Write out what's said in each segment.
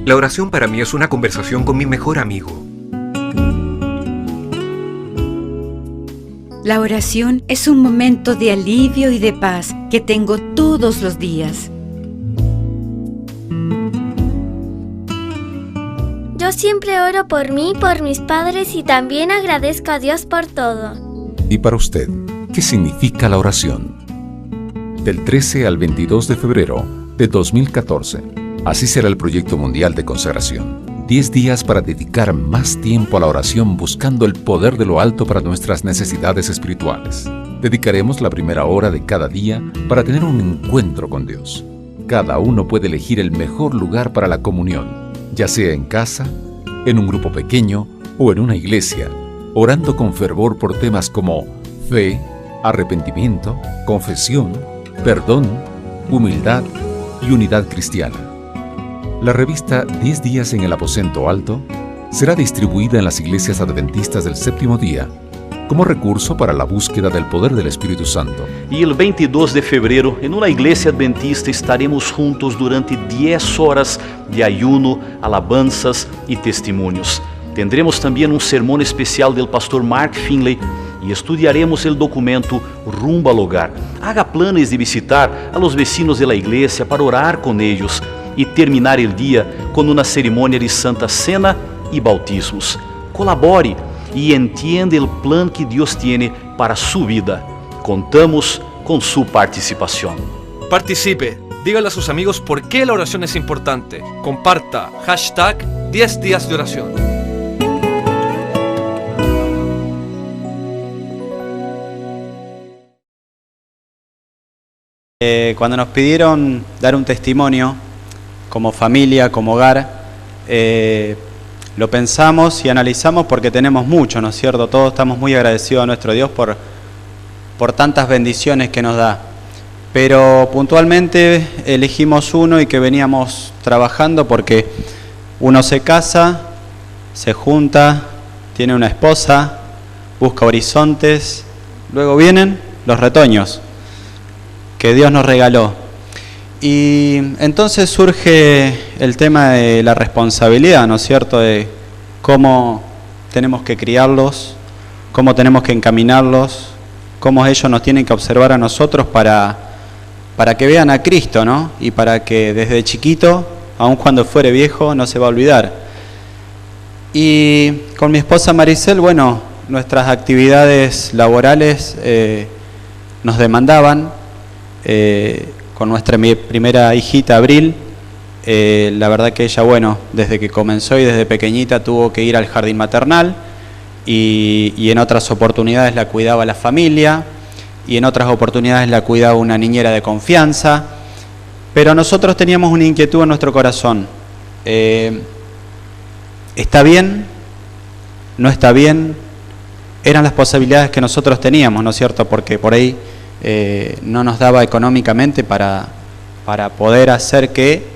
La oración para mí es una conversación con mi mejor amigo. La oración es un momento de alivio y de paz que tengo todos los días. Yo siempre oro por mí, por mis padres y también agradezco a Dios por todo. ¿Y para usted, qué significa la oración? Del 13 al 22 de febrero de 2014. Así será el proyecto mundial de consagración. 10 días para dedicar más tiempo a la oración buscando el poder de lo alto para nuestras necesidades espirituales. Dedicaremos la primera hora de cada día para tener un encuentro con Dios. Cada uno puede elegir el mejor lugar para la comunión, ya sea en casa, en un grupo pequeño o en una iglesia, orando con fervor por temas como fe, arrepentimiento, confesión, perdón, humildad y unidad cristiana. La revista 10 días en el aposento alto será distribuida en las iglesias adventistas del séptimo día como recurso para la búsqueda del poder del Espíritu Santo. E el 22 de febrero, en una iglesia adventista, estaremos juntos durante 10 horas de ayuno, alabanzas y testimonios. Tendremos también un sermón especial del pastor Mark Finley y estudiaremos el documento Rumbo al Hogar. Haga planes de visitar a los vecinos de la iglesia para orar con ellos y terminar el día con una ceremonia de Santa Cena y bautismos. Colabore y entiende el plan que Dios tiene para su vida. Contamos con su participación. Participe, dígale a sus amigos por qué la oración es importante. Comparta #10 días de oración. Cuando nos pidieron dar un testimonio como familia, como hogar, lo pensamos y analizamos porque tenemos mucho, ¿no es cierto? Todos estamos muy agradecidos a nuestro Dios por tantas bendiciones que nos da. Pero puntualmente elegimos uno y que veníamos trabajando porque uno se casa, se junta, tiene una esposa, busca horizontes, luego vienen los retoños que Dios nos regaló. Y entonces surge el tema de la responsabilidad, ¿no es cierto?, de cómo tenemos que criarlos, cómo tenemos que encaminarlos, cómo ellos nos tienen que observar a nosotros para que vean a Cristo, ¿no? Y para que desde chiquito, aun cuando fuere viejo, no se va a olvidar. Y con mi esposa Maricel, bueno, nuestras actividades laborales nos demandaban. Con nuestra primera hijita, Abril, la verdad que ella, bueno, desde que comenzó y desde pequeñita tuvo que ir al jardín maternal y en otras oportunidades la cuidaba la familia y en otras oportunidades la cuidaba una niñera de confianza, pero nosotros teníamos una inquietud en nuestro corazón. ¿Está bien? ¿No está bien? Eran las posibilidades que nosotros teníamos, ¿no es cierto? Porque por ahí no nos daba económicamente para poder hacer que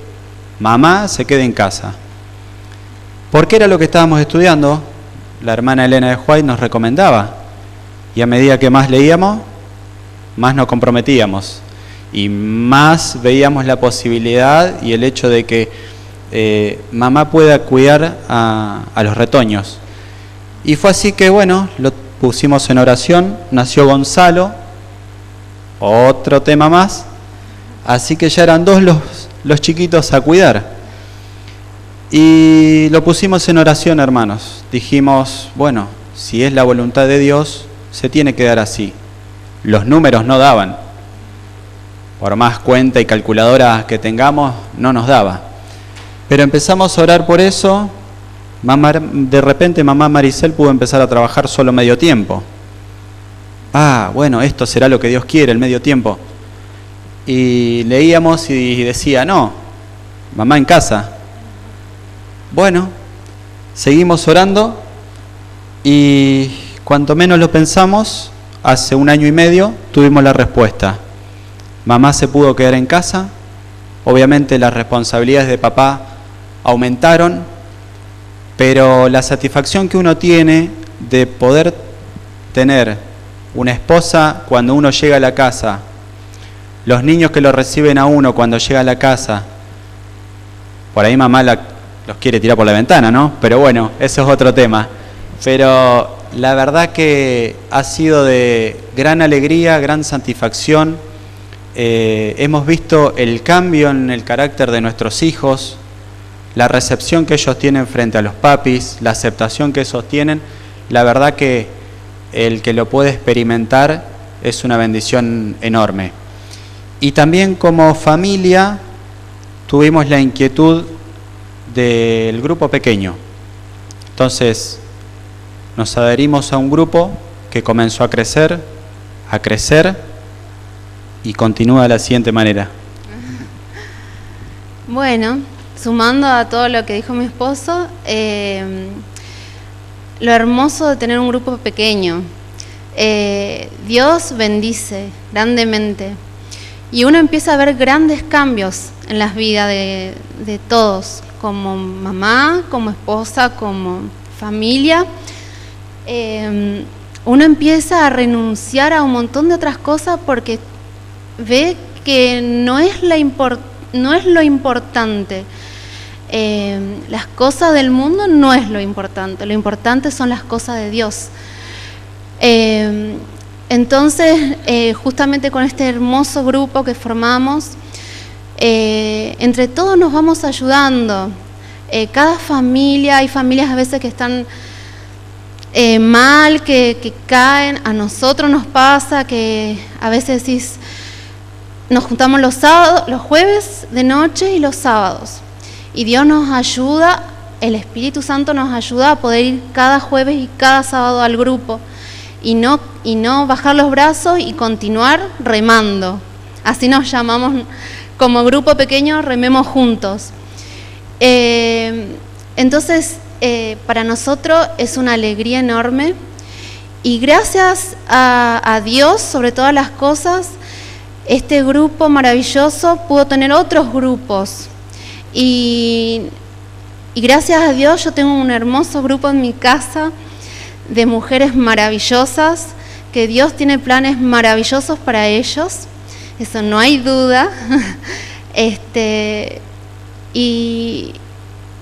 mamá se quede en casa. Porque era lo que estábamos estudiando, la hermana Elena de White nos recomendaba, y a medida que más leíamos, más nos comprometíamos, y más veíamos la posibilidad y el hecho de que mamá pueda cuidar a los retoños. Y fue así que, bueno, lo pusimos en oración, nació Gonzalo, otro tema más, así que ya eran 2 los chiquitos a cuidar. Y lo pusimos en oración, hermanos. Dijimos, bueno, si es la voluntad de Dios, se tiene que dar así. Los números no daban. Por más cuenta y calculadora que tengamos, no nos daba. Pero empezamos a orar por eso. De repente mamá Maricel pudo empezar a trabajar solo medio tiempo. Bueno, esto será lo que Dios quiere, el medio tiempo. Y leíamos y decía, no, mamá en casa. Bueno, seguimos orando y cuanto menos lo pensamos, hace 1 año y medio tuvimos la respuesta. Mamá se pudo quedar en casa, obviamente las responsabilidades de papá aumentaron, pero la satisfacción que uno tiene de poder tener una esposa cuando uno llega a la casa, los niños que lo reciben a uno cuando llega a la casa, por ahí mamá la los quiere tirar por la ventana, ¿no? Pero bueno, eso es otro tema. Pero la verdad que ha sido de gran alegría, gran satisfacción. Hemos visto el cambio en el carácter de nuestros hijos, la recepción que ellos tienen frente a los papis, la aceptación que ellos tienen. La verdad que el que lo puede experimentar es una bendición enorme. Y también como familia tuvimos la inquietud del grupo pequeño. Entonces nos adherimos a un grupo que comenzó a crecer y continúa de la siguiente manera. Bueno, sumando a todo lo que dijo mi esposo, lo hermoso de tener un grupo pequeño. Dios bendice grandemente y uno empieza a ver grandes cambios en las vidas de todos, como mamá, como esposa, como familia. Uno empieza a renunciar a un montón de otras cosas porque ve que no es lo importante. Las cosas del mundo no es lo importante son las cosas de Dios. Entonces, justamente con este hermoso grupo que formamos, entre todos nos vamos ayudando. Cada familia, hay familias a veces que están mal, que caen. A nosotros nos pasa que a veces decís, nos juntamos los sábados, los jueves de noche y los sábados. Y Dios nos ayuda, el Espíritu Santo nos ayuda a poder ir cada jueves y cada sábado al grupo y no bajar los brazos y continuar remando. Así nos llamamos como grupo pequeño, rememos juntos. Entonces, para nosotros es una alegría enorme y gracias a Dios, sobre todas las cosas, este grupo maravilloso pudo tener otros grupos. Y gracias a Dios yo tengo un hermoso grupo en mi casa de mujeres maravillosas, que Dios tiene planes maravillosos para ellos, eso no hay duda. Y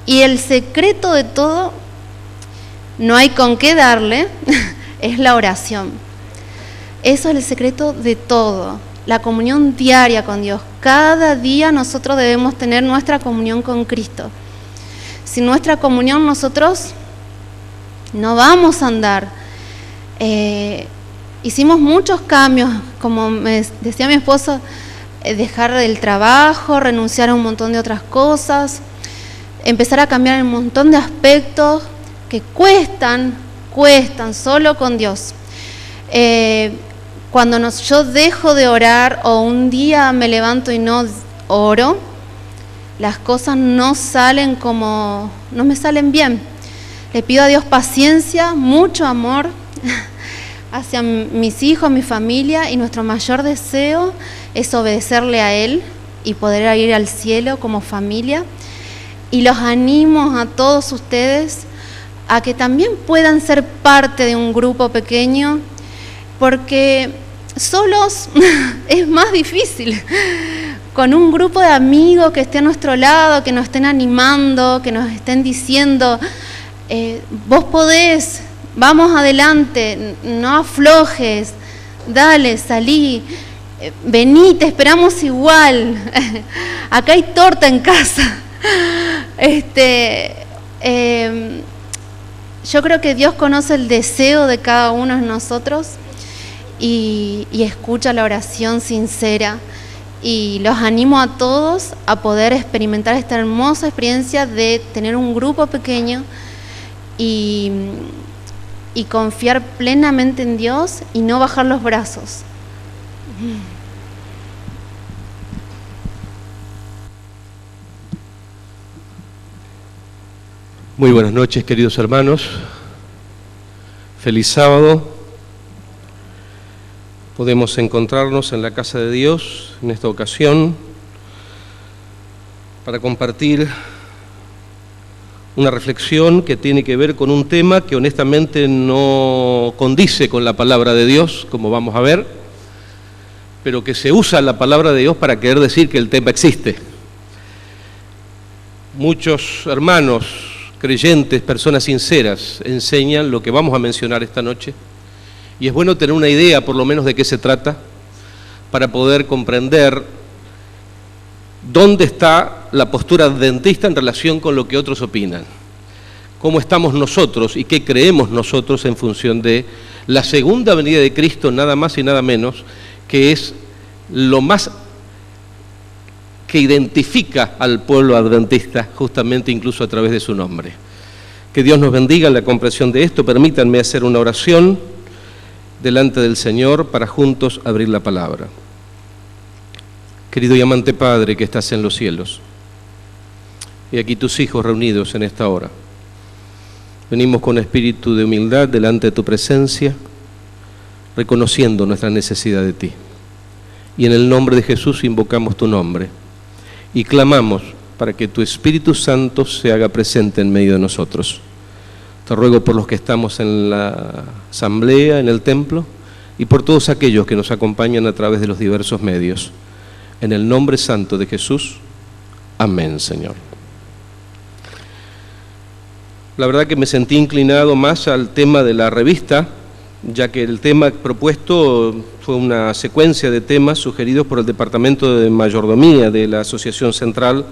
el secreto de todo, no hay con qué darle, es la oración. Eso es el secreto de todo. La comunión diaria con Dios. Cada día nosotros debemos tener nuestra comunión con Cristo. Sin nuestra comunión nosotros no vamos a andar. Hicimos muchos cambios, como me decía mi esposo, dejar el trabajo, renunciar a un montón de otras cosas, empezar a cambiar un montón de aspectos que cuestan solo con Dios. Cuando yo dejo de orar o un día me levanto y no oro, las cosas no me salen bien. Le pido a Dios paciencia, mucho amor hacia mis hijos, mi familia, y nuestro mayor deseo es obedecerle a Él y poder ir al cielo como familia. Y los animo a todos ustedes a que también puedan ser parte de un grupo pequeño, porque solos es más difícil. Con un grupo de amigos que esté a nuestro lado, que nos estén animando, que nos estén diciendo, vos podés, vamos adelante, no aflojes, dale, salí, vení, te esperamos igual, acá hay torta en casa. Yo creo que Dios conoce el deseo de cada uno de nosotros y escucha la oración sincera, y los animo a todos a poder experimentar esta hermosa experiencia de tener un grupo pequeño y confiar plenamente en Dios y no bajar los brazos. Muy buenas noches, queridos hermanos. Feliz sábado. Podemos encontrarnos en la casa de Dios en esta ocasión para compartir una reflexión que tiene que ver con un tema que honestamente no condice con la palabra de Dios, como vamos a ver, pero que se usa la palabra de Dios para querer decir que el tema existe. muchos hermanos creyentes, personas sinceras, enseñan lo que vamos a mencionar esta noche, y es bueno tener una idea por lo menos de qué se trata para poder comprender dónde está la postura adventista en relación con lo que otros opinan, cómo estamos nosotros y qué creemos nosotros en función de la segunda venida de Cristo, nada más y nada menos, que es lo más que identifica al pueblo adventista, justamente incluso a través de su nombre. Que Dios nos bendiga en la comprensión de esto. Permítanme hacer una oración delante del Señor para juntos abrir la palabra. Querido y amante Padre que estás en los cielos, y aquí tus hijos reunidos en esta hora, venimos con espíritu de humildad delante de tu presencia, reconociendo nuestra necesidad de ti. Y en el nombre de Jesús invocamos tu nombre y clamamos para que tu Espíritu Santo se haga presente en medio de nosotros. Te ruego por los que estamos en la asamblea, en el templo, y por todos aquellos que nos acompañan a través de los diversos medios. En el nombre santo de Jesús, amén, Señor. La verdad que me sentí inclinado más al tema de la revista, ya que el tema propuesto fue una secuencia de temas sugeridos por el Departamento de Mayordomía de la Asociación Central,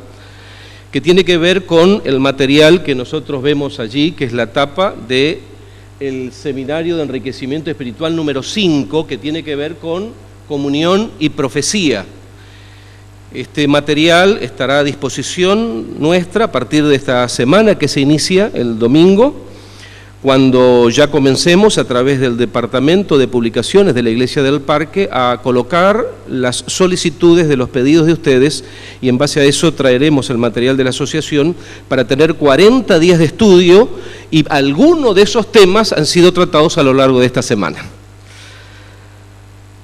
que tiene que ver con el material que nosotros vemos allí, que es la tapa del Seminario de Enriquecimiento Espiritual número 5, que tiene que ver con comunión y profecía. Este material estará a disposición nuestra a partir de esta semana que se inicia el domingo, cuando ya comencemos a través del Departamento de Publicaciones de la Iglesia del Parque a colocar las solicitudes de los pedidos de ustedes, y en base a eso traeremos el material de la asociación para tener 40 días de estudio, y algunos de esos temas han sido tratados a lo largo de esta semana.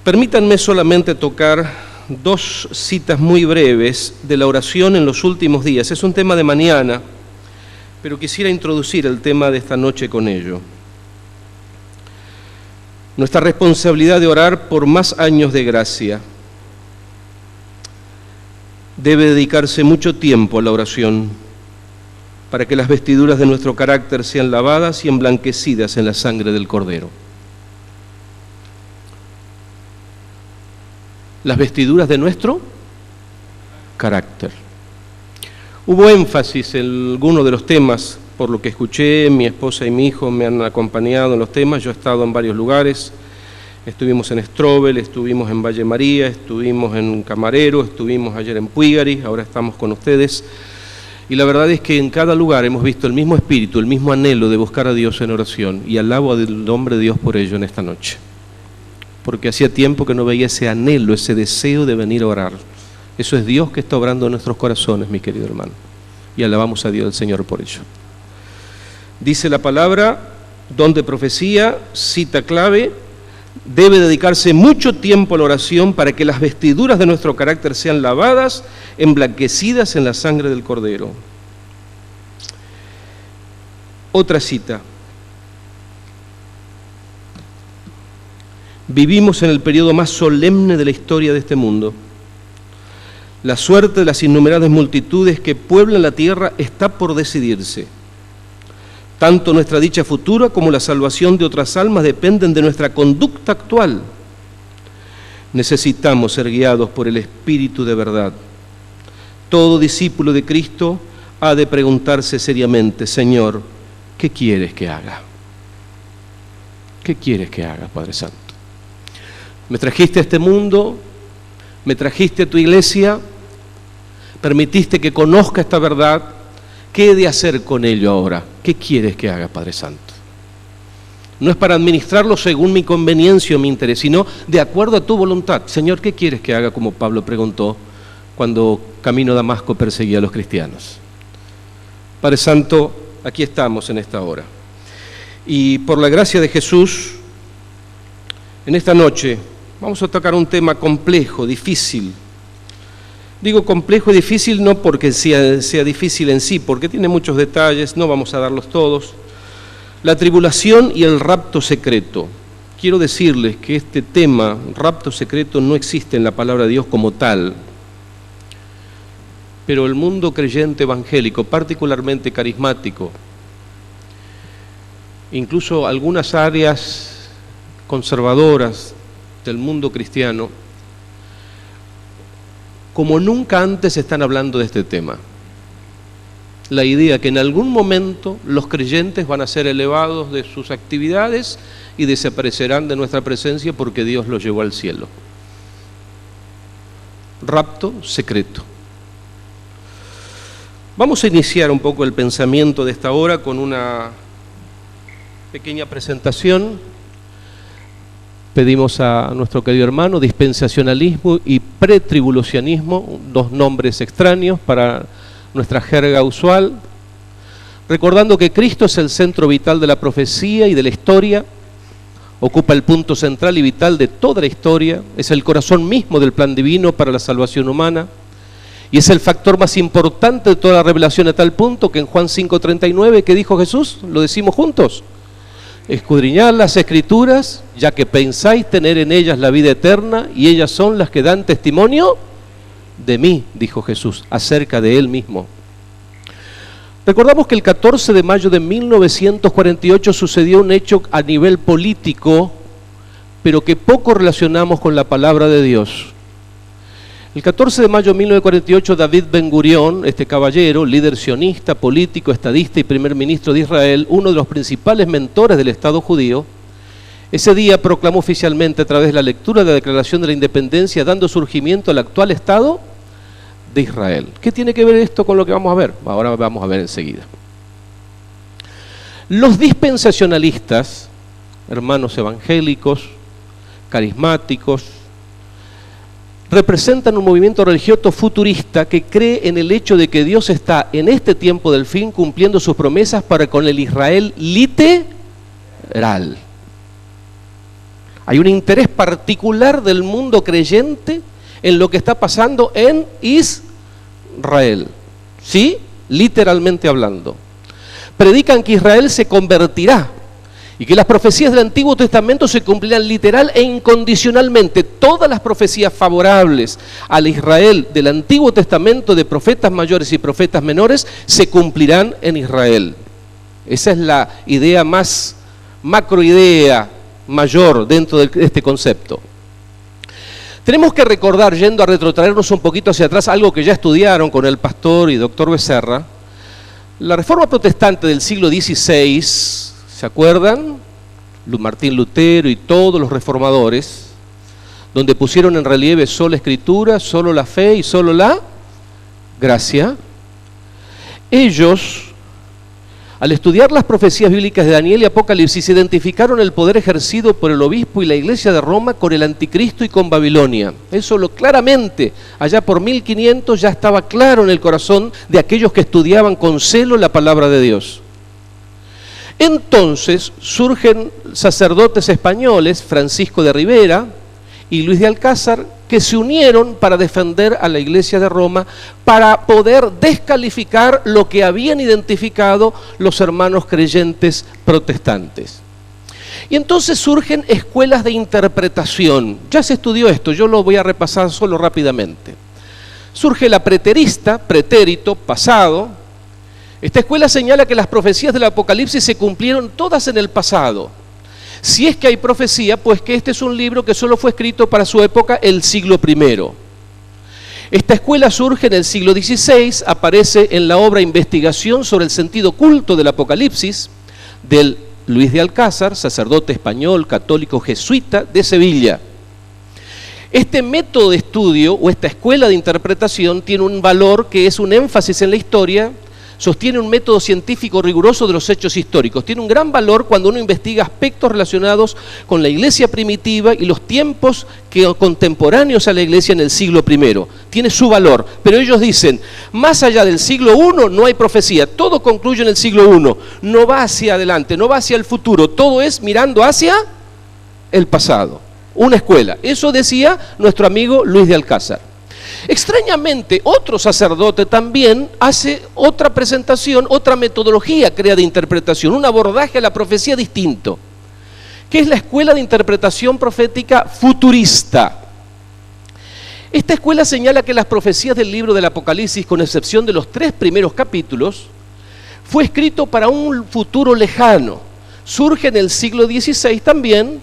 Permítanme solamente tocar dos citas muy breves de la oración en los últimos días. Es un tema de mañana, pero quisiera introducir el tema de esta noche con ello. Nuestra responsabilidad de orar por más años de gracia. Debe dedicarse mucho tiempo a la oración para que las vestiduras de nuestro carácter sean lavadas y emblanquecidas en la sangre del Cordero. Las vestiduras de nuestro carácter. Hubo énfasis en algunos de los temas, por lo que escuché, mi esposa y mi hijo me han acompañado en los temas, yo he estado en varios lugares, estuvimos en Strobel, estuvimos en Valle María, estuvimos en Camarero, estuvimos ayer en Puigari, ahora estamos con ustedes, y la verdad es que en cada lugar hemos visto el mismo espíritu, el mismo anhelo de buscar a Dios en oración, y alabo al nombre de Dios por ello en esta noche, porque hacía tiempo que no veía ese anhelo, ese deseo de venir a orar. Eso es Dios que está obrando en nuestros corazones, mi querido hermano. Y alabamos a Dios, el Señor, por ello. Dice la palabra, don de profecía, cita clave, debe dedicarse mucho tiempo a la oración para que las vestiduras de nuestro carácter sean lavadas, emblanquecidas en la sangre del Cordero. Otra cita. Vivimos en el periodo más solemne de la historia de este mundo. La suerte de las innumerables multitudes que pueblan la tierra está por decidirse. Tanto nuestra dicha futura como la salvación de otras almas dependen de nuestra conducta actual. Necesitamos ser guiados por el Espíritu de verdad. Todo discípulo de Cristo ha de preguntarse seriamente, Señor, ¿qué quieres que haga? ¿Qué quieres que haga, Padre Santo? Me trajiste a este mundo, me trajiste a tu iglesia, permitiste que conozca esta verdad. ¿Qué he de hacer con ello ahora? ¿Qué quieres que haga, Padre Santo? No es para administrarlo según mi conveniencia o mi interés, sino de acuerdo a tu voluntad. Señor, ¿qué quieres que haga? Como Pablo preguntó cuando camino a Damasco perseguía a los cristianos. Padre Santo, aquí estamos en esta hora. Y por la gracia de Jesús, en esta noche vamos a tocar un tema complejo, difícil. Digo complejo y difícil no porque sea difícil en sí, porque tiene muchos detalles, no vamos a darlos todos. La tribulación y el rapto secreto. Quiero decirles que este tema, rapto secreto, no existe en la palabra de Dios como tal. pero el mundo creyente evangélico, particularmente carismático, incluso algunas áreas conservadoras del mundo cristiano, como nunca antes están hablando de este tema. La idea que en algún momento los creyentes van a ser elevados de sus actividades y desaparecerán de nuestra presencia porque Dios los llevó al cielo. Rapto secreto. Vamos a iniciar un poco el pensamiento de esta hora con una pequeña presentación. Pedimos a nuestro querido hermano dispensacionalismo y pretribulacionismo, dos nombres extraños para nuestra jerga usual, recordando que Cristo es el centro vital de la profecía y de la historia, ocupa el punto central y vital de toda la historia, es el corazón mismo del plan divino para la salvación humana y es el factor más importante de toda la revelación, a tal punto que en Juan 5:39, ¿qué dijo Jesús? Lo decimos juntos: escudriñad las Escrituras, ya que pensáis tener en ellas la vida eterna, y ellas son las que dan testimonio de mí, dijo Jesús, acerca de Él mismo. Recordamos que el 14 de mayo de 1948 sucedió un hecho a nivel político, pero que poco relacionamos con la palabra de Dios. El 14 de mayo de 1948, David Ben Gurión, este caballero, líder sionista, político, estadista y primer ministro de Israel, uno de los principales mentores del Estado judío, ese día proclamó oficialmente a través de la lectura de la Declaración de la Independencia, dando surgimiento al actual Estado de Israel. ¿Qué tiene que ver esto con lo que vamos a ver? Ahora vamos a ver enseguida. Los dispensacionalistas, hermanos evangélicos, carismáticos, representan un movimiento religioso futurista que cree en el hecho de que Dios está en este tiempo del fin cumpliendo sus promesas para con el Israel literal. Hay un interés particular del mundo creyente en lo que está pasando en Israel, ¿sí? Literalmente hablando. Predican que Israel se convertirá y que las profecías del Antiguo Testamento se cumplirán literal e incondicionalmente. Todas las profecías favorables al Israel del Antiguo Testamento, de profetas mayores y profetas menores, se cumplirán en Israel. Esa es la idea más macroidea mayor dentro de este concepto. Tenemos que recordar, yendo a retrotraernos un poquito hacia atrás, algo que ya estudiaron con el pastor y doctor Becerra. La Reforma Protestante del siglo XVI, ¿se acuerdan? Martín Lutero y todos los reformadores, donde pusieron en relieve solo la Escritura, solo la fe y solo la gracia. Ellos, al estudiar las profecías bíblicas de Daniel y Apocalipsis, identificaron el poder ejercido por el obispo y la iglesia de Roma con el anticristo y con Babilonia. Eso claramente, allá por 1500, ya estaba claro en el corazón de aquellos que estudiaban con celo la palabra de Dios. Entonces surgen sacerdotes españoles, Francisco de Rivera y Luis de Alcázar, que se unieron para defender a la iglesia de Roma, para poder descalificar lo que habían identificado los hermanos creyentes protestantes. Y entonces surgen escuelas de interpretación. Ya se estudió esto, yo lo voy a repasar solo rápidamente. Surge la preterista, pretérito, pasado. Esta escuela señala que las profecías del Apocalipsis se cumplieron todas en el pasado. Si es que hay profecía, pues que este es un libro que solo fue escrito para su época, el siglo I. Esta escuela surge en el siglo XVI, aparece en la obra Investigación sobre el sentido oculto del Apocalipsis, del Luis de Alcázar, sacerdote español, católico, jesuita de Sevilla. Este método de estudio o esta escuela de interpretación tiene un valor que es un énfasis en la historia, sostiene un método científico riguroso de los hechos históricos. Tiene un gran valor cuando uno investiga aspectos relacionados con la iglesia primitiva y los tiempos contemporáneos a la iglesia en el siglo I. Tiene su valor, pero ellos dicen, más allá del siglo I no hay profecía, todo concluye en el siglo I, no va hacia adelante, no va hacia el futuro, todo es mirando hacia el pasado. Una escuela, eso decía nuestro amigo Luis de Alcázar. Extrañamente, otro sacerdote también hace otra presentación, otra metodología crea de interpretación, un abordaje a la profecía distinto, que es la escuela de interpretación profética futurista. Esta escuela señala que las profecías del libro del Apocalipsis, con excepción de los 3 primeros capítulos, fue escrito para un futuro lejano. Surge en el siglo XVI también,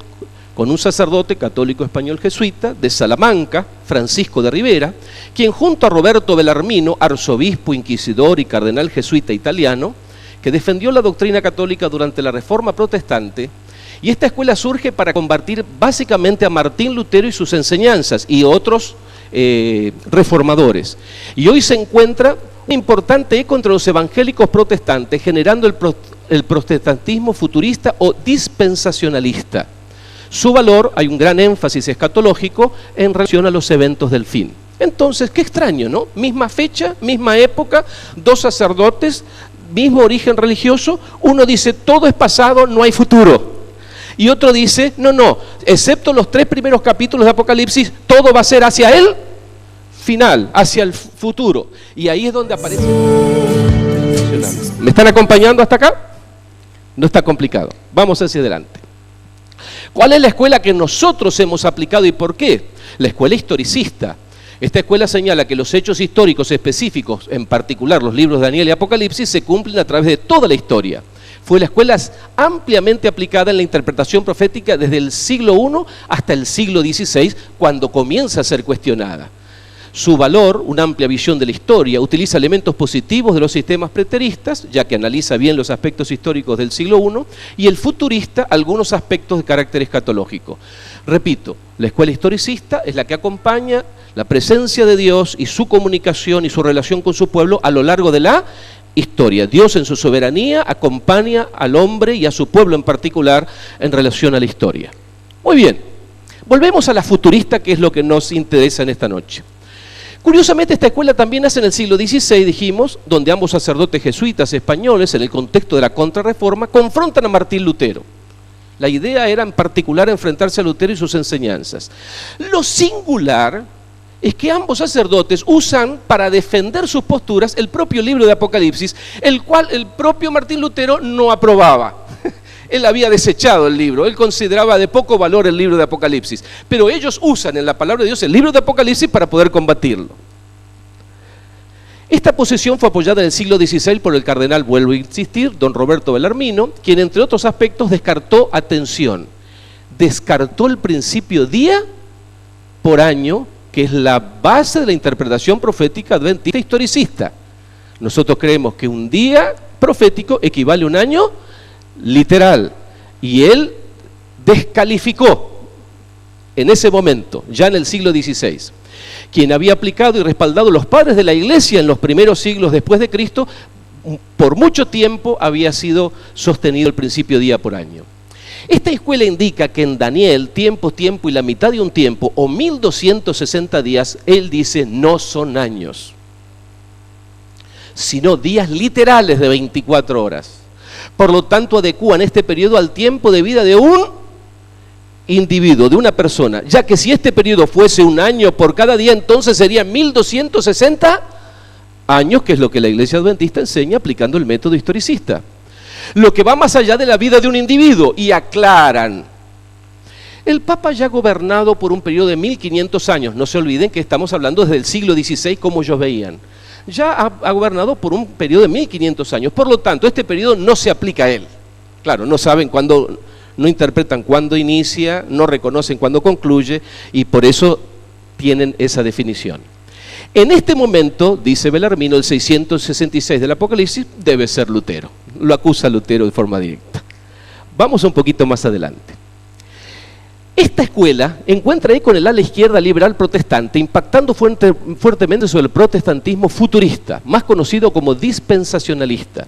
con un sacerdote católico español jesuita de Salamanca, Francisco de Rivera, quien junto a Roberto Bellarmino, arzobispo, inquisidor y cardenal jesuita italiano, que defendió la doctrina católica durante la Reforma Protestante, y esta escuela surge para combatir básicamente a Martín Lutero y sus enseñanzas y otros reformadores. Y hoy se encuentra un importante eco entre los evangélicos protestantes, generando el protestantismo futurista o dispensacionalista. Su valor, hay un gran énfasis escatológico en relación a los eventos del fin. Entonces, qué extraño, ¿no? Misma fecha, misma época, 2 sacerdotes, mismo origen religioso. Uno dice, todo es pasado, no hay futuro. Y otro dice, no, excepto los 3 primeros capítulos de Apocalipsis, todo va a ser hacia el final, hacia el futuro. Y ahí es donde aparece... ¿Me están acompañando hasta acá? No está complicado. Vamos hacia adelante. ¿Cuál es la escuela que nosotros hemos aplicado y por qué? La escuela historicista. Esta escuela señala que los hechos históricos específicos, en particular los libros de Daniel y Apocalipsis, se cumplen a través de toda la historia. Fue la escuela ampliamente aplicada en la interpretación profética desde el siglo I hasta el siglo XVI, cuando comienza a ser cuestionada. Su valor, una amplia visión de la historia, utiliza elementos positivos de los sistemas preteristas, ya que analiza bien los aspectos históricos del siglo I, y el futurista, algunos aspectos de carácter escatológico. Repito, la escuela historicista es la que acompaña la presencia de Dios y su comunicación y su relación con su pueblo a lo largo de la historia. Dios en su soberanía acompaña al hombre y a su pueblo en particular en relación a la historia. Muy bien, volvemos a la futurista, que es lo que nos interesa en esta noche. Curiosamente, esta escuela también nace en el siglo XVI, dijimos, donde ambos sacerdotes jesuitas españoles, en el contexto de la Contrarreforma, confrontan a Martín Lutero. La idea era en particular enfrentarse a Lutero y sus enseñanzas. Lo singular es que ambos sacerdotes usan para defender sus posturas el propio libro de Apocalipsis, el cual el propio Martín Lutero no aprobaba. Él había desechado el libro, él consideraba de poco valor el libro de Apocalipsis, pero ellos usan en la palabra de Dios el libro de Apocalipsis para poder combatirlo. Esta posición fue apoyada en el siglo XVI por el cardenal, vuelvo a insistir, don Roberto Bellarmino, quien entre otros aspectos descartó el principio día por año, que es la base de la interpretación profética adventista historicista. Nosotros creemos que un día profético equivale a un año literal, y él descalificó en ese momento, ya en el siglo XVI, quien había aplicado y respaldado los padres de la Iglesia en los primeros siglos después de Cristo. Por mucho tiempo había sido sostenido el principio día por año. Esta escuela indica que en Daniel, tiempo y la mitad de un tiempo, o 1260 días, él dice, no son años, sino días literales de 24 horas. Por lo tanto, adecúan este periodo al tiempo de vida de un individuo, de una persona, ya que si este periodo fuese un año por cada día, entonces serían 1260 años, que es lo que la Iglesia Adventista enseña aplicando el método historicista. Lo que va más allá de la vida de un individuo, y aclaran. El Papa ya ha gobernado por un periodo de 1500 años, no se olviden que estamos hablando desde el siglo XVI, como ellos veían. Ya ha gobernado por un periodo de 1500 años, por lo tanto, este periodo no se aplica a él. Claro, no saben cuándo, no interpretan cuándo inicia, no reconocen cuándo concluye, y por eso tienen esa definición. En este momento, dice Bellarmino, el 666 del Apocalipsis debe ser Lutero. Lo acusa Lutero de forma directa. Vamos un poquito más adelante. Esta escuela encuentra ahí con el ala izquierda liberal protestante, impactando fuertemente sobre el protestantismo futurista, más conocido como dispensacionalista.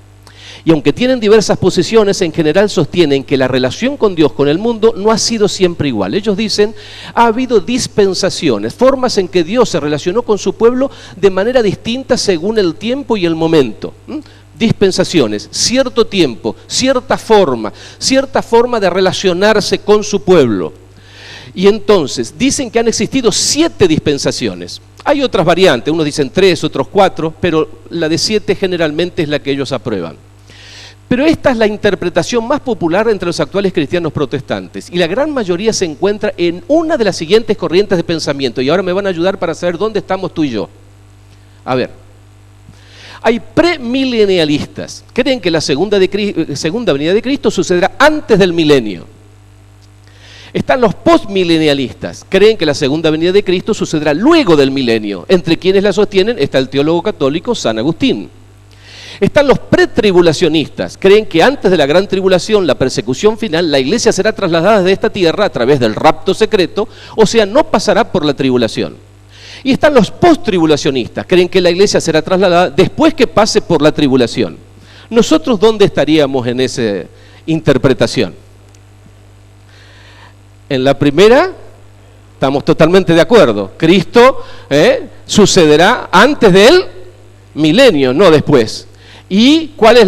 Y aunque tienen diversas posiciones, en general sostienen que la relación con Dios, con el mundo, no ha sido siempre igual. Ellos dicen, ha habido dispensaciones, formas en que Dios se relacionó con su pueblo de manera distinta según el tiempo y el momento. Dispensaciones, cierto tiempo, cierta forma de relacionarse con su pueblo. Y entonces dicen que han existido 7 dispensaciones. Hay otras variantes, unos dicen 3, otros 4, pero la de 7 generalmente es la que ellos aprueban. Pero esta es la interpretación más popular entre los actuales cristianos protestantes y la gran mayoría se encuentra en una de las siguientes corrientes de pensamiento y ahora me van a ayudar para saber dónde estamos tú y yo. A ver, hay premilenialistas, creen que la segunda venida de Cristo sucederá antes del milenio. Están los postmilenialistas, creen que la segunda venida de Cristo sucederá luego del milenio. Entre quienes la sostienen está el teólogo católico San Agustín. Están los pretribulacionistas, creen que antes de la gran tribulación, la persecución final, la iglesia será trasladada de esta tierra a través del rapto secreto, o sea, no pasará por la tribulación. Y están los posttribulacionistas, creen que la iglesia será trasladada después que pase por la tribulación. ¿Nosotros dónde estaríamos en esa interpretación? En la primera, estamos totalmente de acuerdo. Cristo sucederá antes del milenio, no después. ¿Y cuál es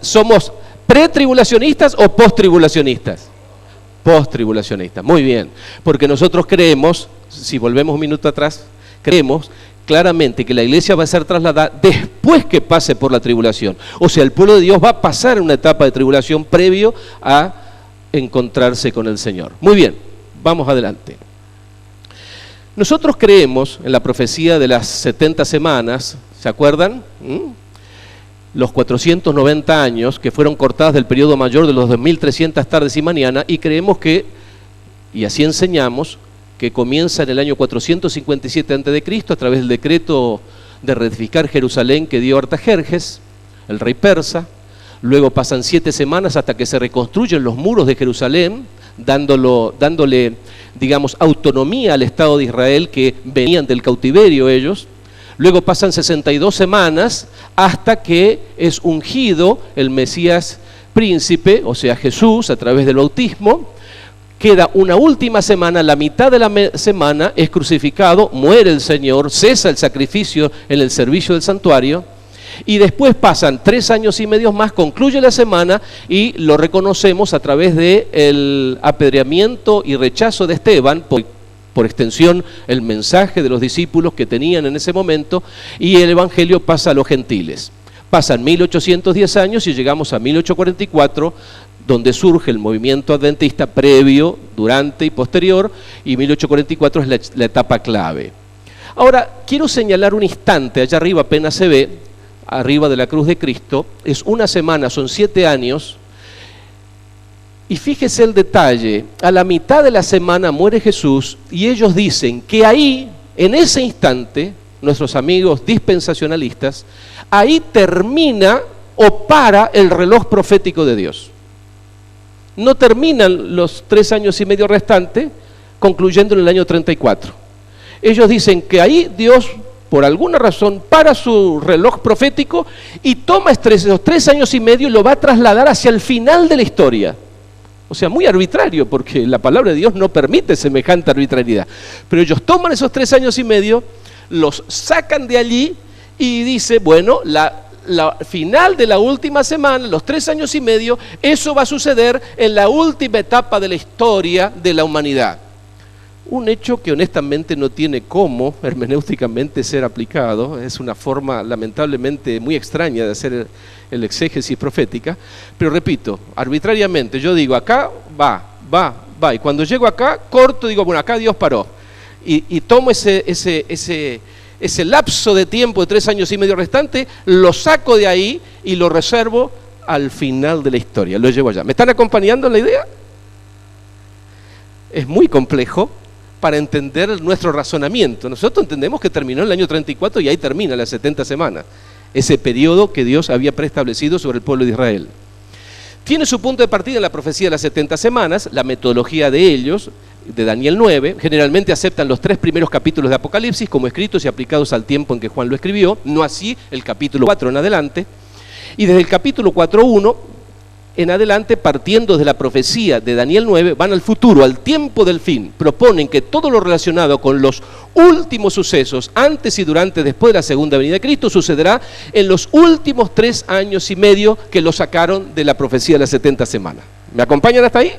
somos pretribulacionistas o posttribulacionistas? Posttribulacionistas, muy bien. Porque nosotros creemos, si volvemos un minuto atrás, creemos claramente que la iglesia va a ser trasladada después que pase por la tribulación. O sea, el pueblo de Dios va a pasar una etapa de tribulación previo a encontrarse con el Señor. Muy bien, vamos adelante. Nosotros creemos en la profecía de las 70 semanas, ¿se acuerdan? Los 490 años que fueron cortadas del periodo mayor de los 2300 tardes y mañana, y creemos que, y así enseñamos, que comienza en el año 457 a.C. a través del decreto de reedificar Jerusalén que dio Artajerjes, el rey persa. Luego pasan 7 semanas hasta que se reconstruyen los muros de Jerusalén, dándole, digamos, autonomía al Estado de Israel que venían del cautiverio ellos. Luego pasan 62 semanas hasta que es ungido el Mesías príncipe, o sea Jesús, a través del bautismo. Queda una última semana, la mitad de la semana es crucificado, muere el Señor, cesa el sacrificio en el servicio del santuario. Y después pasan 3 años y medio más, concluye la semana y lo reconocemos a través del apedreamiento y rechazo de Esteban, por extensión el mensaje de los discípulos que tenían en ese momento, y el evangelio pasa a los gentiles. Pasan 1810 años y llegamos a 1844, donde surge el movimiento adventista previo, durante y posterior, y 1844 es la etapa clave. Ahora, quiero señalar un instante, allá arriba apenas se ve, arriba de la cruz de Cristo, es una semana, son 7 años, y fíjese el detalle, a la mitad de la semana muere Jesús, y ellos dicen que ahí, en ese instante, nuestros amigos dispensacionalistas, ahí termina o para el reloj profético de Dios. No terminan los 3 años y medio restantes, concluyendo en el año 34. Ellos dicen que ahí Dios, por alguna razón, para su reloj profético y toma esos 3 años y medio y lo va a trasladar hacia el final de la historia. O sea, muy arbitrario, porque la palabra de Dios no permite semejante arbitrariedad. Pero ellos toman esos 3 años y medio, los sacan de allí y dice, bueno, la final de la última semana, los 3 años y medio, eso va a suceder en la última etapa de la historia de la humanidad. Un hecho que honestamente no tiene cómo hermenéuticamente ser aplicado, es una forma lamentablemente muy extraña de hacer el exégesis profética, pero repito, arbitrariamente yo digo, acá va, y cuando llego acá, corto, digo, bueno, acá Dios paró, y tomo ese lapso de tiempo de 3 años y medio restante, lo saco de ahí y lo reservo al final de la historia, lo llevo allá. ¿Me están acompañando en la idea? Es muy complejo para entender nuestro razonamiento. Nosotros entendemos que terminó en el año 34 y ahí termina las 70 semanas, ese periodo que Dios había preestablecido sobre el pueblo de Israel. Tiene su punto de partida en la profecía de las 70 semanas, la metodología de ellos, de Daniel 9, generalmente aceptan los 3 primeros capítulos de Apocalipsis como escritos y aplicados al tiempo en que Juan lo escribió, no así el capítulo 4 en adelante, y desde el capítulo 4.1 en adelante, partiendo de la profecía de Daniel 9, van al futuro, al tiempo del fin. Proponen que todo lo relacionado con los últimos sucesos, antes y durante, después de la segunda venida de Cristo, sucederá en los últimos 3 años y medio que lo sacaron de la profecía de las 70 semanas. ¿Me acompañan hasta ahí?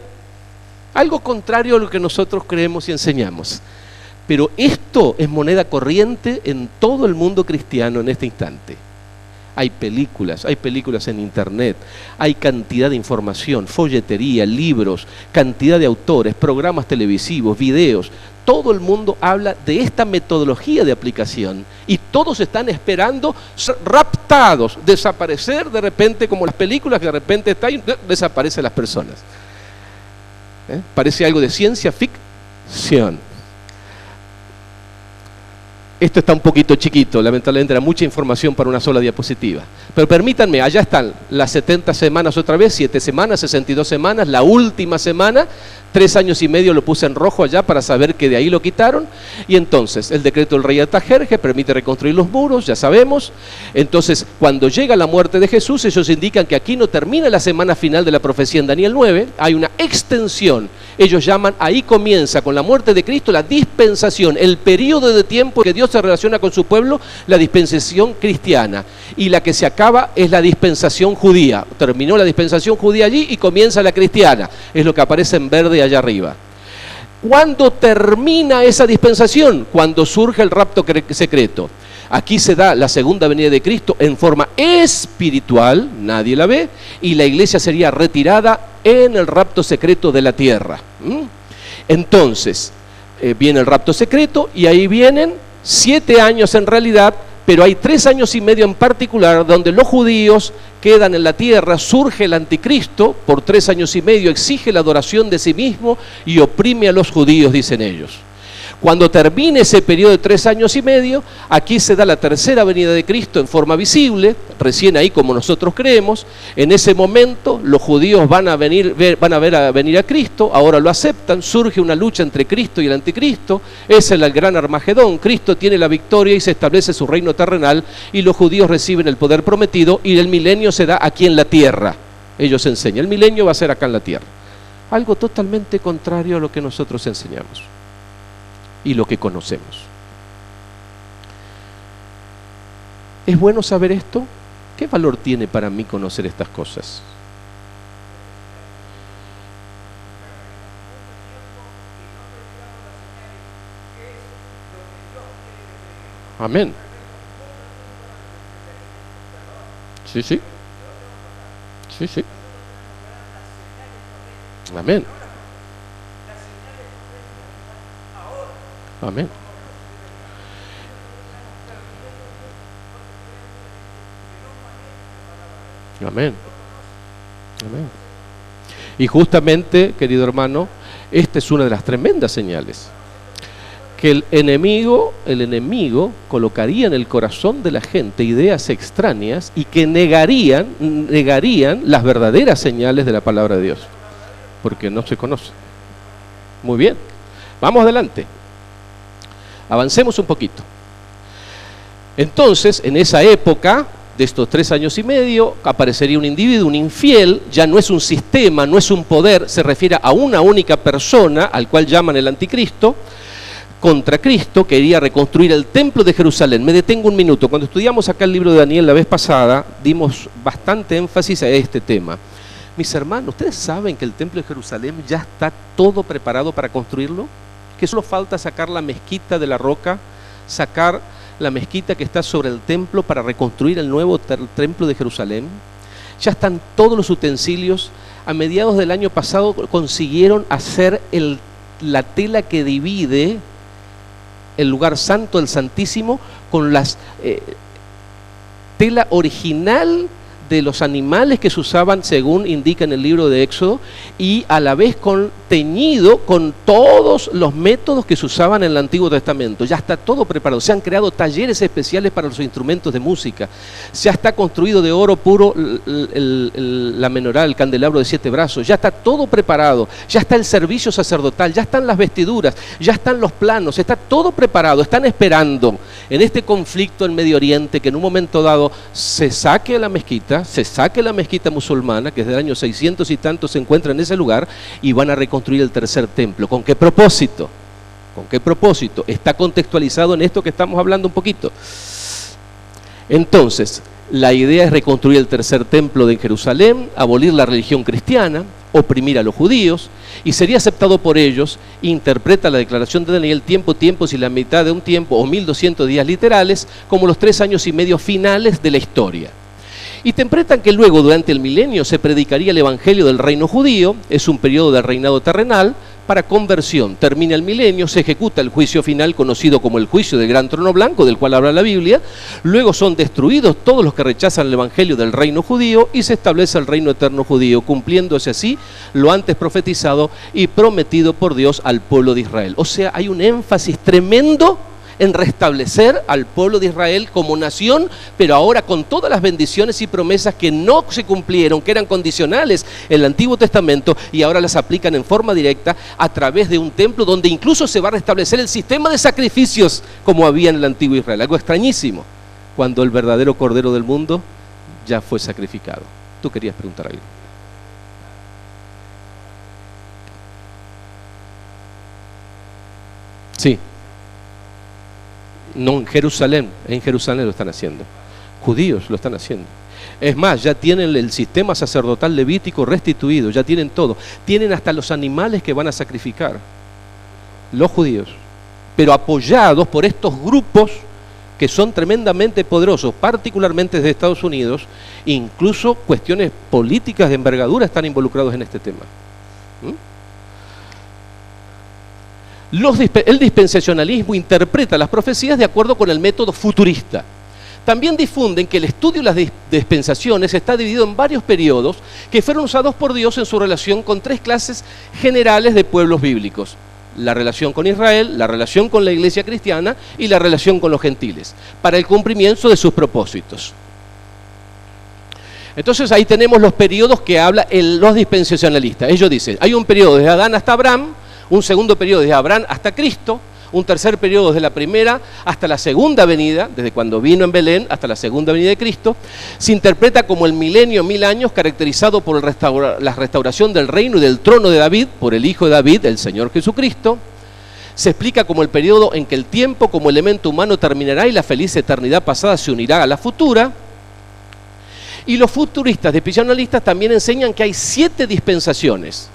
Algo contrario a lo que nosotros creemos y enseñamos. Pero esto es moneda corriente en todo el mundo cristiano en este instante. Hay películas en internet, hay cantidad de información, folletería, libros, cantidad de autores, programas televisivos, videos. Todo el mundo habla de esta metodología de aplicación y todos están esperando ser raptados, desaparecer de repente, como las películas que de repente desaparecen las personas. Parece algo de ciencia ficción. Esto está un poquito chiquito, lamentablemente era mucha información para una sola diapositiva. Pero permítanme, allá están las 70 semanas otra vez, 7 semanas, 62 semanas, la última semana, 3 años y medio lo puse en rojo allá para saber que de ahí lo quitaron. Y entonces, el decreto del rey Artajerjes permite reconstruir los muros, ya sabemos. Entonces, cuando llega la muerte de Jesús, ellos indican que aquí no termina la semana final de la profecía en Daniel 9, hay una extensión. Ellos llaman, ahí comienza con la muerte de Cristo la dispensación, el periodo de tiempo que Dios se relaciona con su pueblo, la dispensación cristiana. Y la que se acaba es la dispensación judía. Terminó la dispensación judía allí y comienza la cristiana. Es lo que aparece en verde allá arriba. ¿Cuándo termina esa dispensación? Cuando surge el rapto secreto. Aquí se da la segunda venida de Cristo en forma espiritual, nadie la ve, y la iglesia sería retirada en el rapto secreto de la tierra. Entonces, viene el rapto secreto y ahí vienen 7 años en realidad, pero hay 3 años y medio en particular donde los judíos quedan en la tierra, surge el anticristo, por 3 años y medio exige la adoración de sí mismo y oprime a los judíos, dicen ellos. Cuando termine ese periodo de 3 años y medio, aquí se da la tercera venida de Cristo en forma visible, recién ahí como nosotros creemos. En ese momento los judíos van a venir a Cristo, ahora lo aceptan, surge una lucha entre Cristo y el anticristo, es el gran Armagedón, Cristo tiene la victoria y se establece su reino terrenal y los judíos reciben el poder prometido y el milenio se da aquí en la tierra. Ellos enseñan, el milenio va a ser acá en la tierra. Algo totalmente contrario a lo que nosotros enseñamos y lo que conocemos. ¿Es bueno saber esto? ¿Qué valor tiene para mí conocer estas cosas? Amén. Sí, sí. Sí, sí. Amén. Amén. Amén. Amén. Y justamente, querido hermano, esta es una de las tremendas señales. Que el enemigo colocaría en el corazón de la gente ideas extrañas y que negarían las verdaderas señales de la palabra de Dios. Porque no se conocen. Muy bien. Vamos adelante. Avancemos un poquito. Entonces, en esa época, de estos 3 años y medio, aparecería un individuo, un infiel, ya no es un sistema, no es un poder, se refiere a una única persona, al cual llaman el anticristo, contra Cristo, quería reconstruir el templo de Jerusalén. Me detengo un minuto. Cuando estudiamos acá el libro de Daniel la vez pasada, dimos bastante énfasis a este tema. Mis hermanos, ¿ustedes saben que el templo de Jerusalén ya está todo preparado para construirlo? Que solo falta sacar la mezquita de la roca, sacar la mezquita que está sobre el templo para reconstruir el nuevo templo de Jerusalén. Ya están todos los utensilios. A mediados del año pasado consiguieron hacer la tela que divide el lugar santo, el Santísimo, con las tela original de los animales que se usaban según indica en el libro de Éxodo y a la vez teñido con todos los métodos que se usaban en el Antiguo Testamento. Ya está todo preparado, se han creado talleres especiales para los instrumentos de música, ya está construido de oro puro la menorá, el candelabro de 7 brazos, ya está todo preparado, ya está el servicio sacerdotal, ya están las vestiduras, ya están los planos, está todo preparado, están esperando en este conflicto en Medio Oriente que en un momento dado se saque la mezquita musulmana, que desde el año 600 y tanto se encuentra en ese lugar, y van a reconstruir el tercer templo. ¿Con qué propósito? ¿Con qué propósito? Está contextualizado en esto que estamos hablando un poquito. Entonces, la idea es reconstruir el tercer templo de Jerusalén, abolir la religión cristiana, oprimir a los judíos, y sería aceptado por ellos, interpreta la declaración de Daniel, tiempos y la mitad de un tiempo, o 1200 días literales, como los 3 años y medio finales de la historia. interpretan que luego, durante el milenio, se predicaría el evangelio del reino judío, es un periodo de reinado terrenal, para conversión. Termina el milenio, se ejecuta el juicio final conocido como el juicio del gran trono blanco, del cual habla la Biblia, luego son destruidos todos los que rechazan el evangelio del reino judío y se establece el reino eterno judío, cumpliéndose así lo antes profetizado y prometido por Dios al pueblo de Israel. O sea, hay un énfasis tremendo en restablecer al pueblo de Israel como nación, pero ahora con todas las bendiciones y promesas que no se cumplieron, que eran condicionales en el Antiguo Testamento, y ahora las aplican en forma directa a través de un templo donde incluso se va a restablecer el sistema de sacrificios como había en el antiguo Israel. Algo extrañísimo, cuando el verdadero Cordero del mundo ya fue sacrificado. Tú querías preguntar algo. Sí. No en Jerusalén lo están haciendo. Judíos lo están haciendo. Es más, ya tienen el sistema sacerdotal levítico restituido, ya tienen todo. Tienen hasta los animales que van a sacrificar, los judíos, pero apoyados por estos grupos que son tremendamente poderosos, particularmente desde Estados Unidos. Incluso cuestiones políticas de envergadura están involucrados en este tema. El dispensacionalismo interpreta las profecías de acuerdo con el método futurista. También difunden que el estudio de las dispensaciones está dividido en varios periodos que fueron usados por Dios en su relación con tres clases generales de pueblos bíblicos: la relación con Israel, la relación con la iglesia cristiana y la relación con los gentiles, para el cumplimiento de sus propósitos. Entonces ahí tenemos los periodos que hablan los dispensacionalistas. Ellos dicen, hay un periodo desde Adán hasta Abraham, un segundo periodo desde Abraham hasta Cristo, un tercer periodo desde la primera hasta la segunda venida, desde cuando vino en Belén hasta la segunda venida de Cristo. Se interpreta como el milenio, 1000 años, caracterizado por la restauración del reino y del trono de David, por el Hijo de David, el Señor Jesucristo. Se explica como el periodo en que el tiempo como elemento humano terminará y la feliz eternidad pasada se unirá a la futura. Y los futuristas dispensacionalistas también enseñan que hay 7 dispensaciones.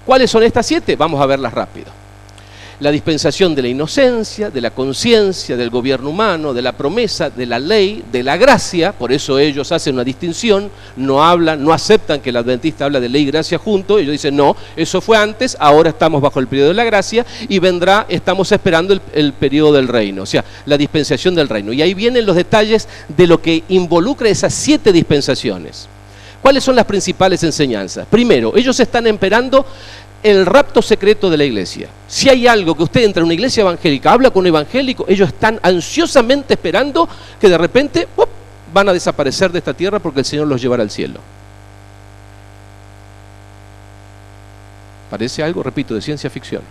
¿Cuáles son estas 7? Vamos a verlas rápido. La dispensación de la inocencia, de la conciencia, del gobierno humano, de la promesa, de la ley, de la gracia. Por eso ellos hacen una distinción, no aceptan que el adventista habla de ley y gracia juntos. Ellos dicen, no, eso fue antes, ahora estamos bajo el periodo de la gracia y vendrá, estamos esperando el periodo del reino, o sea, la dispensación del reino. Y ahí vienen los detalles de lo que involucra esas 7 dispensaciones. ¿Cuáles son las principales enseñanzas? Primero, ellos están esperando el rapto secreto de la iglesia. Si hay algo que usted entra en una iglesia evangélica, habla con un evangélico, ellos están ansiosamente esperando que de repente van a desaparecer de esta tierra porque el Señor los llevará al cielo. Parece algo, repito, de ciencia ficción,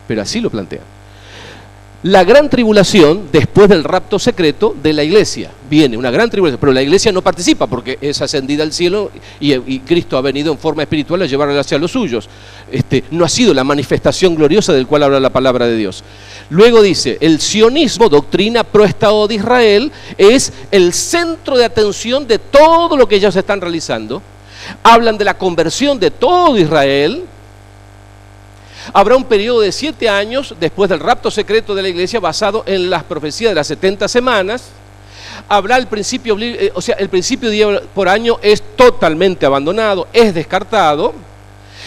pero así lo plantean. La gran tribulación después del rapto secreto de la iglesia. Viene una gran tribulación, pero la iglesia no participa porque es ascendida al cielo y Cristo ha venido en forma espiritual a llevarla hacia los suyos. No ha sido la manifestación gloriosa del cual habla la palabra de Dios. Luego dice, el sionismo, doctrina pro Estado de Israel, es el centro de atención de todo lo que ellos están realizando. Hablan de la conversión de todo Israel. Habrá un periodo de 7 años después del rapto secreto de la iglesia basado en las profecías de las 70 semanas. Habrá el principio, el principio de día por año es totalmente abandonado, es descartado.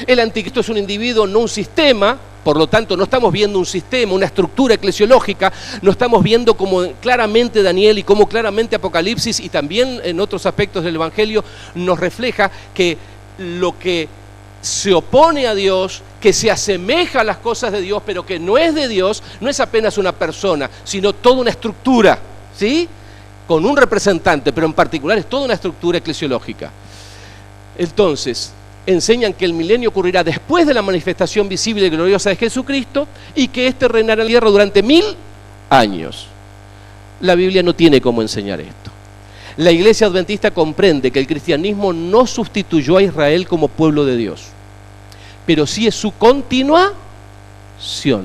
El anticristo es un individuo, no un sistema. Por lo tanto, no estamos viendo un sistema, una estructura eclesiológica, no estamos viendo como claramente Daniel y como claramente Apocalipsis y también en otros aspectos del Evangelio nos refleja que lo que se opone a Dios, que se asemeja a las cosas de Dios, pero que no es de Dios, no es apenas una persona, sino toda una estructura, ¿sí? Con un representante, pero en particular es toda una estructura eclesiológica. Entonces, enseñan que el milenio ocurrirá después de la manifestación visible y gloriosa de Jesucristo y que éste reinará en la tierra durante 1000 años. La Biblia no tiene cómo enseñar esto. La Iglesia Adventista comprende que el cristianismo no sustituyó a Israel como pueblo de Dios, pero sí es su continuación.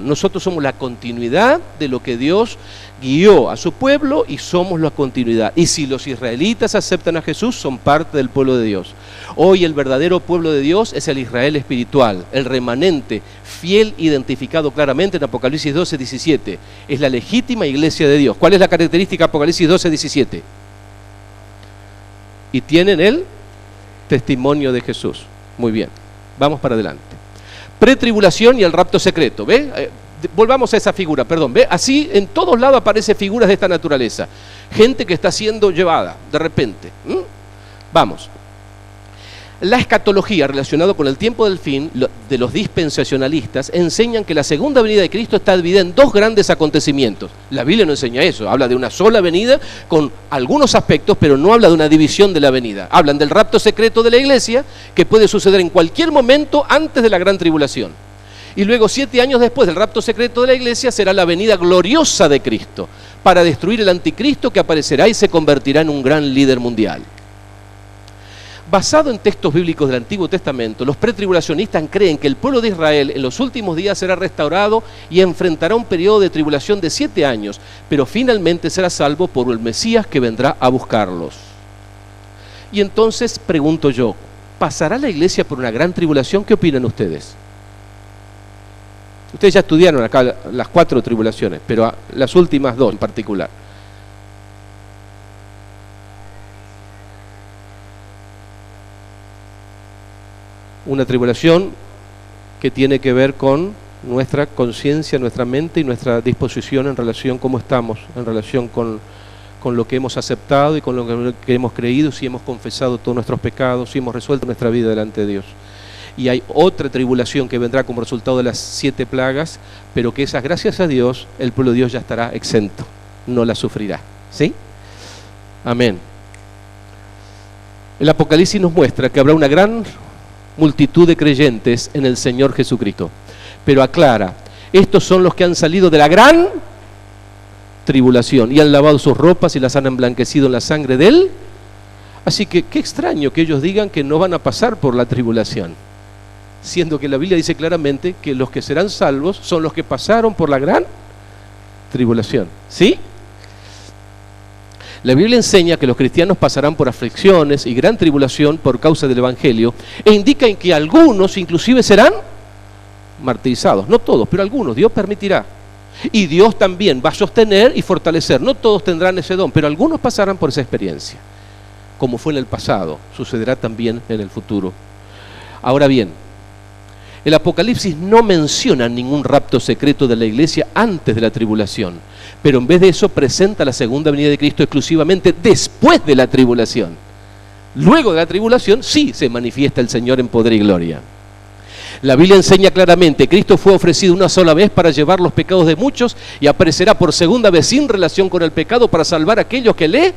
Nosotros somos la continuidad de lo que Dios guió a su pueblo y somos la continuidad. Y si los israelitas aceptan a Jesús, son parte del pueblo de Dios. Hoy el verdadero pueblo de Dios es el Israel espiritual, el remanente, fiel, identificado claramente en Apocalipsis 12:17. Es la legítima iglesia de Dios. ¿Cuál es la característica de Apocalipsis 12:17? y tienen el testimonio de Jesús. Muy bien, vamos para adelante. Pretribulación y el rapto secreto, ¿ve? Volvamos a esa figura, perdón, ¿ve? Así en todos lados aparecen figuras de esta naturaleza. Gente que está siendo llevada de repente. Vamos. La escatología relacionada con el tiempo del fin de los dispensacionalistas enseñan que la segunda venida de Cristo está dividida en dos grandes acontecimientos. La Biblia no enseña eso, habla de una sola venida con algunos aspectos, pero no habla de una división de la venida. Hablan del rapto secreto de la iglesia, que puede suceder en cualquier momento antes de la gran tribulación. Y luego 7 años después del rapto secreto de la iglesia será la venida gloriosa de Cristo para destruir el anticristo que aparecerá y se convertirá en un gran líder mundial. Basado en textos bíblicos del Antiguo Testamento, los pretribulacionistas creen que el pueblo de Israel en los últimos días será restaurado y enfrentará un periodo de tribulación de 7 años, pero finalmente será salvo por el Mesías que vendrá a buscarlos. Y entonces pregunto yo, ¿pasará la iglesia por una gran tribulación? ¿Qué opinan ustedes? Ustedes ya estudiaron acá las 4 tribulaciones, pero las últimas 2 en particular. Una tribulación que tiene que ver con nuestra conciencia, nuestra mente y nuestra disposición en relación a cómo estamos, en relación con lo que hemos aceptado y con lo que hemos creído, si hemos confesado todos nuestros pecados, si hemos resuelto nuestra vida delante de Dios. Y hay otra tribulación que vendrá como resultado de las 7 plagas, pero que esas, gracias a Dios, el pueblo de Dios ya estará exento, no la sufrirá. ¿Sí? Amén. El Apocalipsis nos muestra que habrá una gran multitud de creyentes en el Señor Jesucristo, pero aclara, estos son los que han salido de la gran tribulación y han lavado sus ropas y las han emblanquecido en la sangre de Él. Así que qué extraño que ellos digan que no van a pasar por la tribulación, siendo que la Biblia dice claramente que los que serán salvos son los que pasaron por la gran tribulación. ¿Sí? La Biblia enseña que los cristianos pasarán por aflicciones y gran tribulación por causa del Evangelio, e indica en que algunos inclusive serán martirizados. No todos, pero algunos. Dios permitirá. Y Dios también va a sostener y fortalecer. No todos tendrán ese don, pero algunos pasarán por esa experiencia. Como fue en el pasado, sucederá también en el futuro. Ahora bien, el Apocalipsis no menciona ningún rapto secreto de la iglesia antes de la tribulación, pero en vez de eso presenta la segunda venida de Cristo exclusivamente después de la tribulación. Luego de la tribulación sí se manifiesta el Señor en poder y gloria. La Biblia enseña claramente, Cristo fue ofrecido una sola vez para llevar los pecados de muchos y aparecerá por segunda vez sin relación con el pecado para salvar a aquellos que le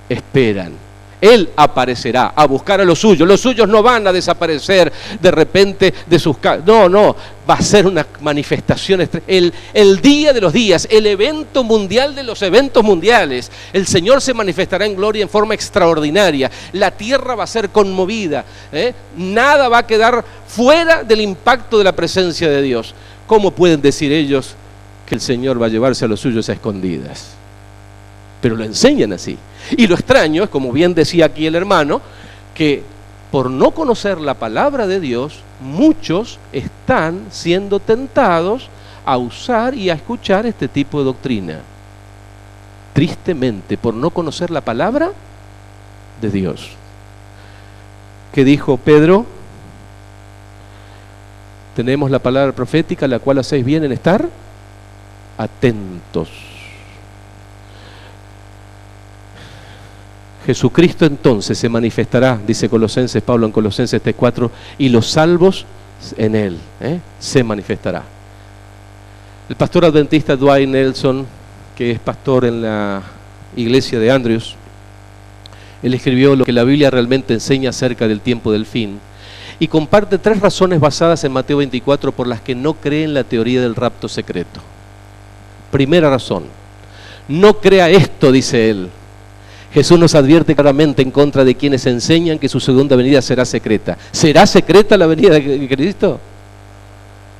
esperan. Él aparecerá a buscar a los suyos no van a desaparecer de repente de sus casas, no, va a ser una manifestación, el día de los días, el evento mundial de los eventos mundiales. El Señor se manifestará en gloria en forma extraordinaria, la tierra va a ser conmovida, nada va a quedar fuera del impacto de la presencia de Dios. ¿Cómo pueden decir ellos que el Señor va a llevarse a los suyos a escondidas? Pero lo enseñan así. Y lo extraño es, como bien decía aquí el hermano, que por no conocer la palabra de Dios, muchos están siendo tentados a usar y a escuchar este tipo de doctrina. Tristemente, por no conocer la palabra de Dios. ¿Qué dijo Pedro? Tenemos la palabra profética, la cual hacéis bien en estar atentos. Jesucristo entonces se manifestará, dice Pablo en Colosenses 3:4, y los salvos en Él, se manifestará. El pastor adventista Dwight Nelson, que es pastor en la iglesia de Andrews, él escribió lo que la Biblia realmente enseña acerca del tiempo del fin, y comparte 3 razones basadas en Mateo 24 por las que no cree en la teoría del rapto secreto. Primera razón, no crea esto, dice él. Jesús nos advierte claramente en contra de quienes enseñan que su segunda venida será secreta. ¿Será secreta la venida de Cristo?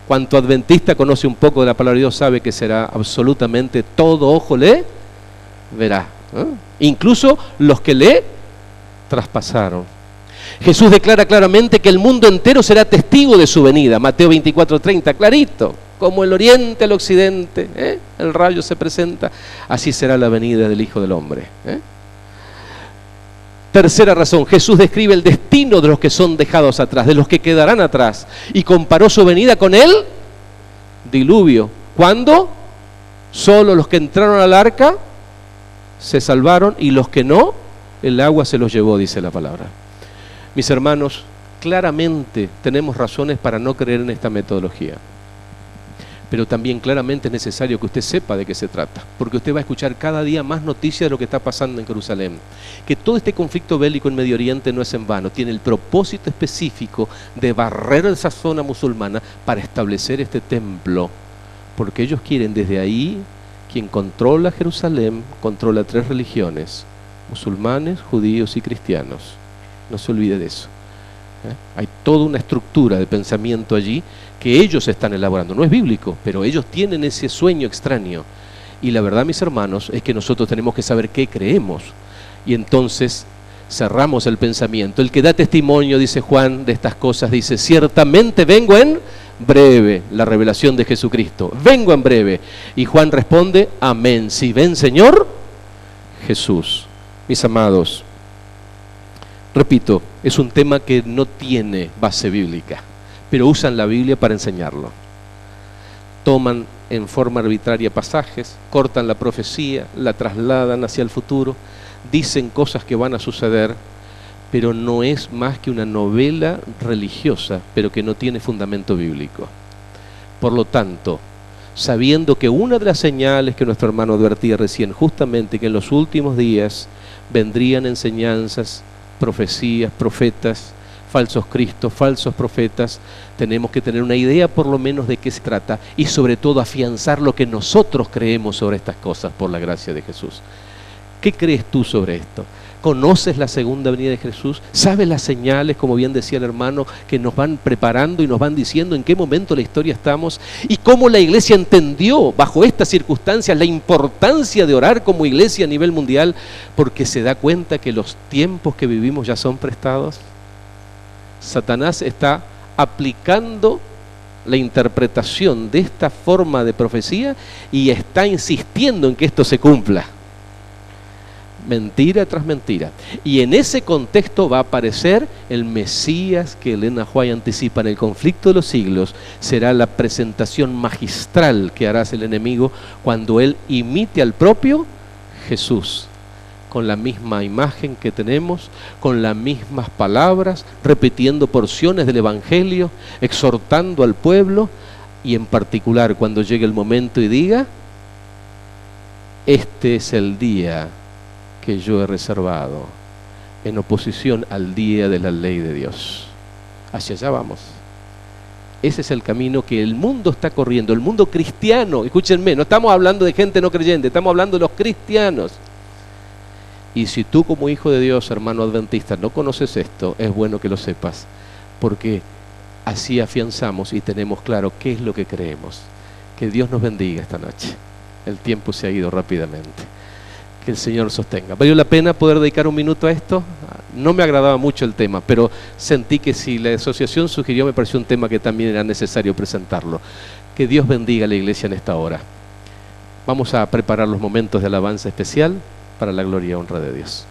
Cuanto adventista conoce un poco de la palabra de Dios sabe que será absolutamente todo ojo le verá, incluso los que le traspasaron. Jesús declara claramente que el mundo entero será testigo de su venida. Mateo 24:30, clarito. Como el oriente al occidente, el rayo se presenta, así será la venida del Hijo del Hombre. Tercera razón, Jesús describe el destino de los que son dejados atrás, de los que quedarán atrás, y comparó su venida con el diluvio. ¿Cuándo? Solo los que entraron al arca se salvaron y los que no, el agua se los llevó, dice la palabra. Mis hermanos, claramente tenemos razones para no creer en esta metodología. Pero también claramente es necesario que usted sepa de qué se trata, porque usted va a escuchar cada día más noticias de lo que está pasando en Jerusalén. Que todo este conflicto bélico en Medio Oriente no es en vano, tiene el propósito específico de barrer esa zona musulmana para establecer este templo, porque ellos quieren desde ahí, quien controla Jerusalén, controla 3 religiones, musulmanes, judíos y cristianos. No se olvide de eso. Hay toda una estructura de pensamiento allí que ellos están elaborando. No es bíblico, pero ellos tienen ese sueño extraño. Y la verdad, mis hermanos, es que nosotros tenemos que saber qué creemos. Y entonces cerramos el pensamiento. El que da testimonio, dice Juan, de estas cosas, dice: ciertamente vengo en breve. La revelación de Jesucristo. Vengo en breve. Y Juan responde: amén. Si ven, Señor Jesús. Mis amados, repito, es un tema que no tiene base bíblica, pero usan la Biblia para enseñarlo. Toman en forma arbitraria pasajes, cortan la profecía, la trasladan hacia el futuro, dicen cosas que van a suceder, pero no es más que una novela religiosa, pero que no tiene fundamento bíblico. Por lo tanto, sabiendo que una de las señales que nuestro hermano advertía recién, justamente que en los últimos días vendrían enseñanzas, profecías, profetas, falsos cristos, falsos profetas, tenemos que tener una idea por lo menos de qué se trata y sobre todo afianzar lo que nosotros creemos sobre estas cosas por la gracia de Jesús. ¿Qué crees tú sobre esto? ¿Conoces la segunda venida de Jesús? ¿Sabes las señales, como bien decía el hermano, que nos van preparando y nos van diciendo en qué momento de la historia estamos? ¿Y cómo la iglesia entendió bajo estas circunstancias la importancia de orar como iglesia a nivel mundial? Porque se da cuenta que los tiempos que vivimos ya son prestados. Satanás está aplicando la interpretación de esta forma de profecía y está insistiendo en que esto se cumpla. Mentira tras mentira. Y en ese contexto va a aparecer el Mesías que Elena White anticipa en el conflicto de los siglos. Será la presentación magistral que hará el enemigo cuando él imite al propio Jesús, con la misma imagen que tenemos, con las mismas palabras, repitiendo porciones del Evangelio, exhortando al pueblo, y en particular cuando llegue el momento y diga: este es el día que yo he reservado, en oposición al día de la ley de Dios. Hacia allá vamos. Ese es el camino que el mundo está corriendo, el mundo cristiano. Escúchenme, no estamos hablando de gente no creyente, estamos hablando de los cristianos. Y si tú como hijo de Dios, hermano adventista, no conoces esto, es bueno que lo sepas, porque así afianzamos y tenemos claro qué es lo que creemos. Que Dios nos bendiga esta noche. El tiempo se ha ido rápidamente. Que el Señor sostenga. ¿Valió la pena poder dedicar un minuto a esto? No me agradaba mucho el tema, pero sentí que si la asociación sugirió, me pareció un tema que también era necesario presentarlo. Que Dios bendiga a la iglesia en esta hora. Vamos a preparar los momentos de alabanza especial para la gloria y honra de Dios.